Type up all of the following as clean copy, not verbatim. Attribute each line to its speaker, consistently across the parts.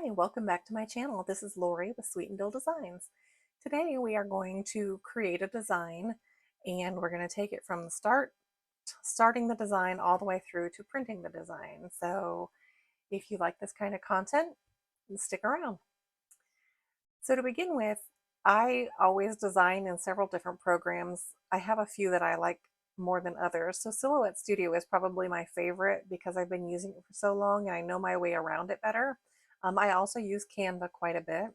Speaker 1: Hi, welcome back to my channel. This is Lori with Sweet and Dill Designs. Today we are going to create a design and we're going to take it from the starting the design all the way through to printing the design. So if you like this kind of content, stick around. So to begin with, I always design in several different programs. I have a few that I like more than others. So Silhouette Studio is probably my favorite because I've been using it for so long and I know my way around it better. I also use Canva quite a bit.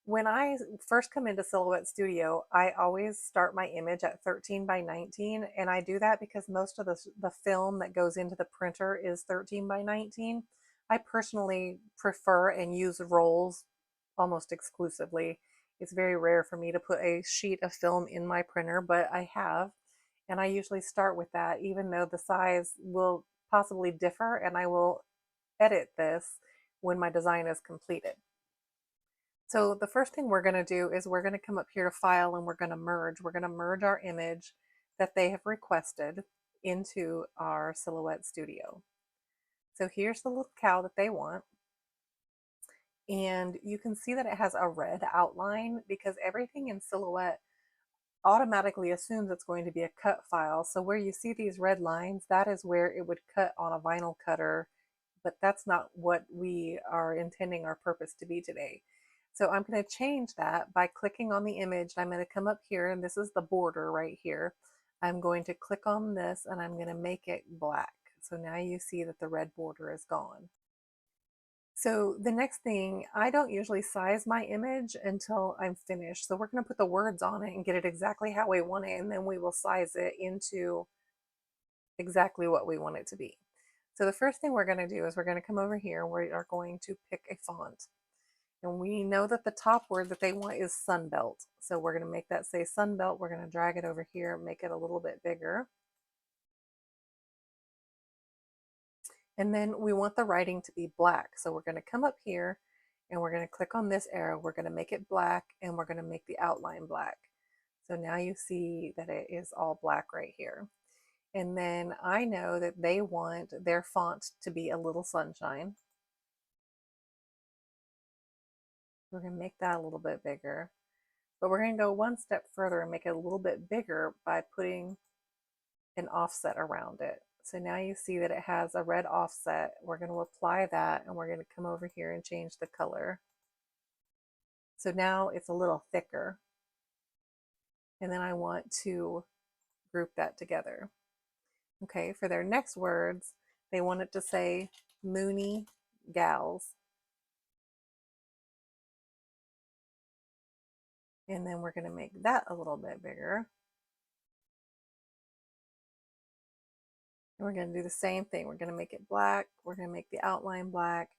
Speaker 1: When I first come into Silhouette Studio, I always start my image at 13 by 19, and I do that because most of the film that goes into the printer is 13 by 19. I personally prefer and use rolls almost exclusively. It's very rare for me to put a sheet of film in my printer, but I have, and I usually start with that, even though the size will possibly differ, and I will edit this when my design is completed. So the first thing we're going to do is we're going to come up here to file and we're going to merge. We're going to merge our image that they have requested into our Silhouette Studio. So here's the little cow that they want. And you can see that it has a red outline because everything in Silhouette automatically assumes it's going to be a cut file. So where you see these red lines, that is where it would cut on a vinyl cutter, but that's not what we are intending our purpose to be today. So I'm going to change that by clicking on the image. I'm going to come up here, and this is the border right here. I'm going to click on this and I'm going to make it black. So now you see that the red border is gone. So the next thing, I don't usually size my image until I'm finished. So we're going to put the words on it and get it exactly how we want it, and then we will size it into exactly what we want it to be. So the first thing we're going to do is we're going to come over here and we are going to pick a font. And we know that the top word that they want is Sunbelt. So we're going to make that say Sunbelt. We're going to drag it over here, make it a little bit bigger. And then we want the writing to be black. So we're going to come up here and we're going to click on this arrow. We're going to make it black and we're going to make the outline black. So now you see that it is all black right here. And then I know that they want their font to be a little sunshine. We're going to make that a little bit bigger. But we're going to go one step further and make it a little bit bigger by putting an offset around it. So now you see that it has a red offset. We're going to apply that and we're going to come over here and change the color. So now it's a little thicker. And then I want to group that together. Okay, for their next words, they want it to say Moony Gals. And then we're going to make that a little bit bigger. And we're going to do the same thing. We're going to make it black. We're going to make the outline black.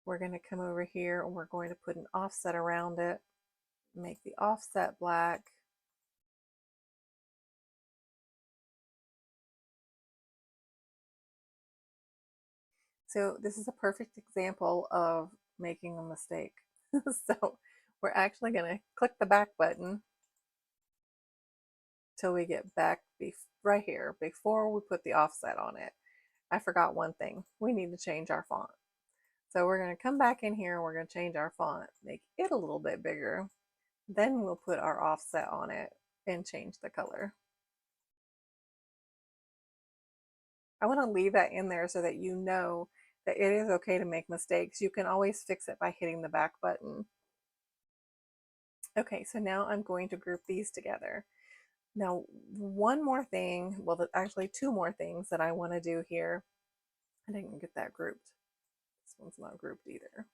Speaker 1: We're going to come over here and we're going to put an offset around it. Make the offset black. So this is a perfect example of making a mistake. So we're actually going to click the back button till we get back right here before we put the offset on it. I forgot one thing. We need to change our font. So we're going to come back in here and we're going to change our font, make it a little bit bigger. Then we'll put our offset on it and change the color. I want to leave that in there so that you know that it is okay to make mistakes. You can always fix it by hitting the back button. Okay, so now I'm going to group these together. Now, one more thing, well, actually two more things that I want to do here. I didn't get that grouped. This one's not grouped either.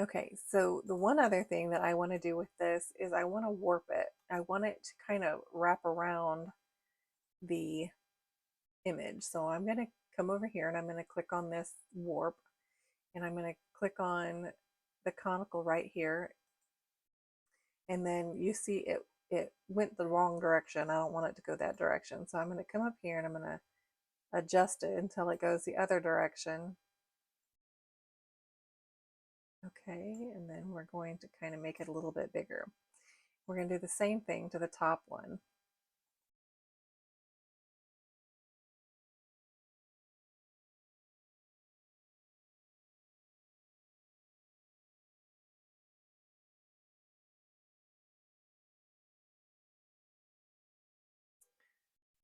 Speaker 1: Okay, so the one other thing that I want to do with this is I want to warp it. I want it to kind of wrap around the image. So I'm going to come over here and I'm going to click on this warp and I'm going to click on the conical right here. And then you see it went the wrong direction. I don't want it to go that direction. So I'm going to come up here and I'm going to adjust it until it goes the other direction. Okay, and then we're going to kind of make it a little bit bigger. We're going to do the same thing to the top one.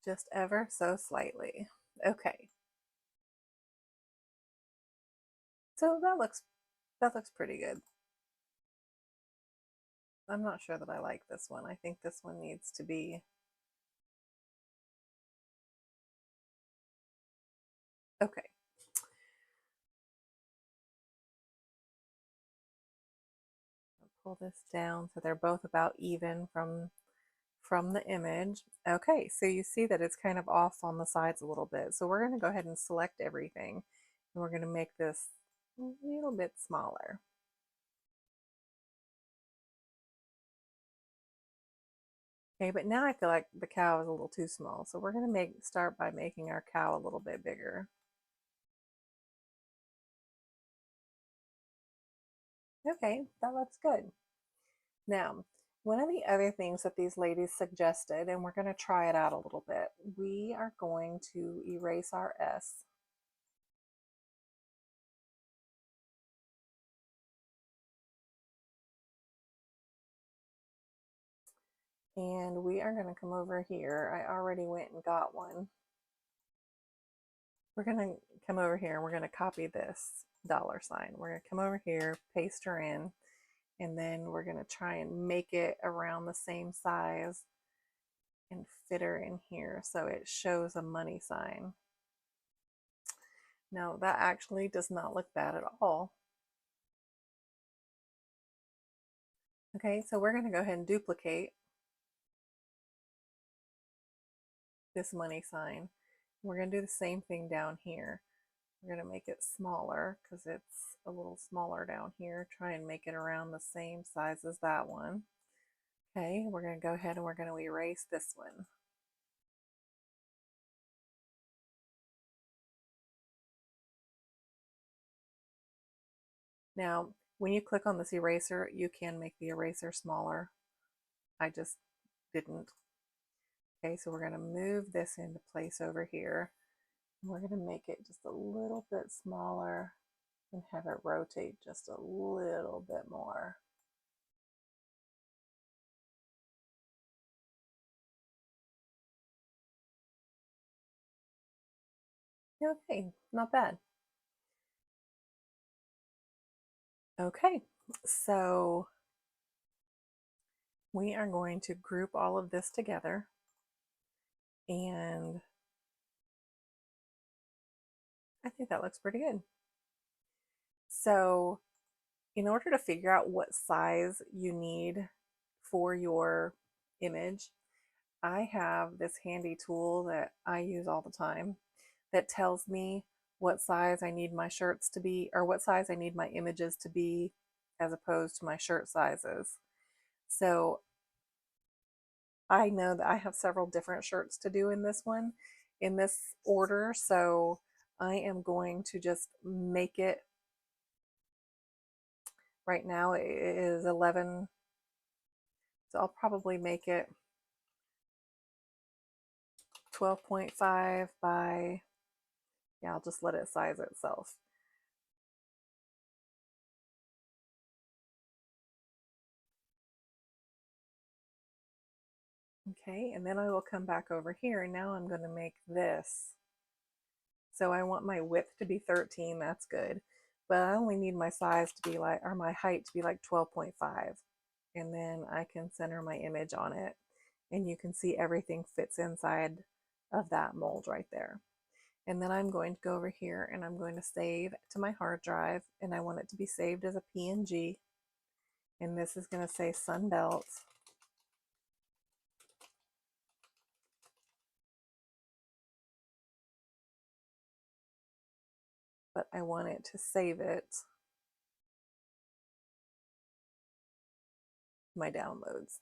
Speaker 1: just ever so slightly. Okay, so that looks pretty good. I'm not sure that I like this one. I think this one needs to be okay. Pull this down so they're both about even from the image. Okay, so you see that it's kind of off on the sides a little bit. So we're going to go ahead and select everything, and we're going to make this a little bit smaller. Okay, but now I feel like the cow is a little too small. So we're going to start by making our cow a little bit bigger. Okay, that looks good. Now, one of the other things that these ladies suggested, and we're going to try it out a little bit, we are going to erase our S. And we are going to come over here. I already went and got one. We're going to come over here and we're going to copy this $sign. We're going to come over here, paste her in, and then we're going to try and make it around the same size and fit her in here so it shows a money sign. Now that actually does not look bad at all. Okay, so we're going to go ahead and duplicate this money sign. We're going to do the same thing down here. We're going to make it smaller because it's a little smaller down here. Try and make it around the same size as that one. Okay, we're going to go ahead and we're going to erase this one. Now, when you click on this eraser, you can make the eraser smaller. I just didn't. Okay, so we're going to move this into place over here. We're going to make it just a little bit smaller and have it rotate just a little bit more. Okay, not bad. Okay, so we are going to group all of this together, and I think that looks pretty good. So in order to figure out what size you need for your image, I have this handy tool that I use all the time that tells me what size I need my shirts to be, or what size I need my images to be as opposed to my shirt sizes. So I know that I have several different shirts to do in this one, in this order. So I am going to just make it, right now it is 11. So I'll probably make it 12.5 by, yeah, I'll just let it size itself. Okay, and then I will come back over here, and now I'm going to make this. So I want my width to be 13, that's good. But I only need my size to be like, or my height to be like 12.5. And then I can center my image on it, and you can see everything fits inside of that mold right there. And then I'm going to go over here and I'm going to save to my hard drive, and I want it to be saved as a PNG. And this is going to say Sunbelt. But I want it to save it my downloads.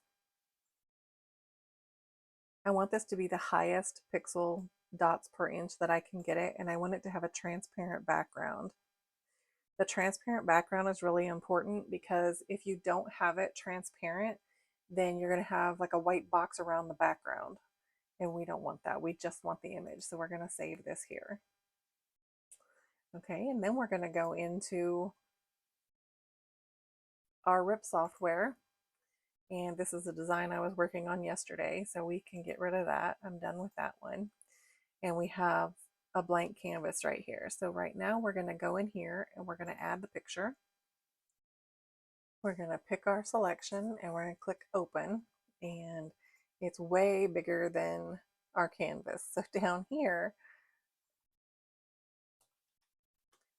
Speaker 1: I want this to be the highest pixel dots per inch that I can get it, and I want it to have a transparent background. The transparent background is really important because if you don't have it transparent, then you're going to have like a white box around the background, and we don't want that. We just want the image. So we're going to save this here. Okay, and then we're going to go into our RIP software, And this is a design I was working on yesterday, so we can get rid of that. I'm done with that one. And we have a blank canvas right here. So right now we're going to go in here and we're going to add the picture. We're going to pick our selection and we're going to click open, and it's way bigger than our canvas. So down here,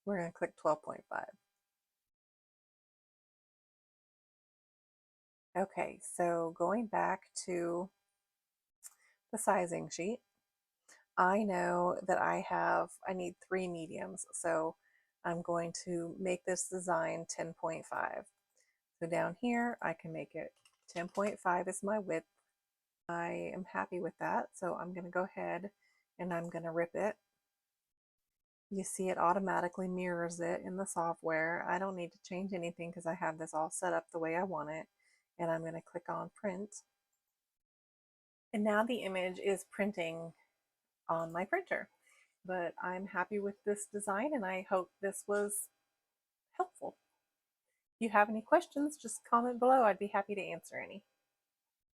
Speaker 1: we're going to click 12.5. Okay, so going back to the sizing sheet, I know that I need 3 mediums, so I'm going to make this design 10.5. So down here, I can make it 10.5 is my width. I am happy with that, so I'm going to go ahead and I'm going to rip it. You see it automatically mirrors it in the software. I don't need to change anything because I have this all set up the way I want it. And I'm going to click on print. And now the image is printing on my printer. But I'm happy with this design and I hope this was helpful. If you have any questions, just comment below. I'd be happy to answer any.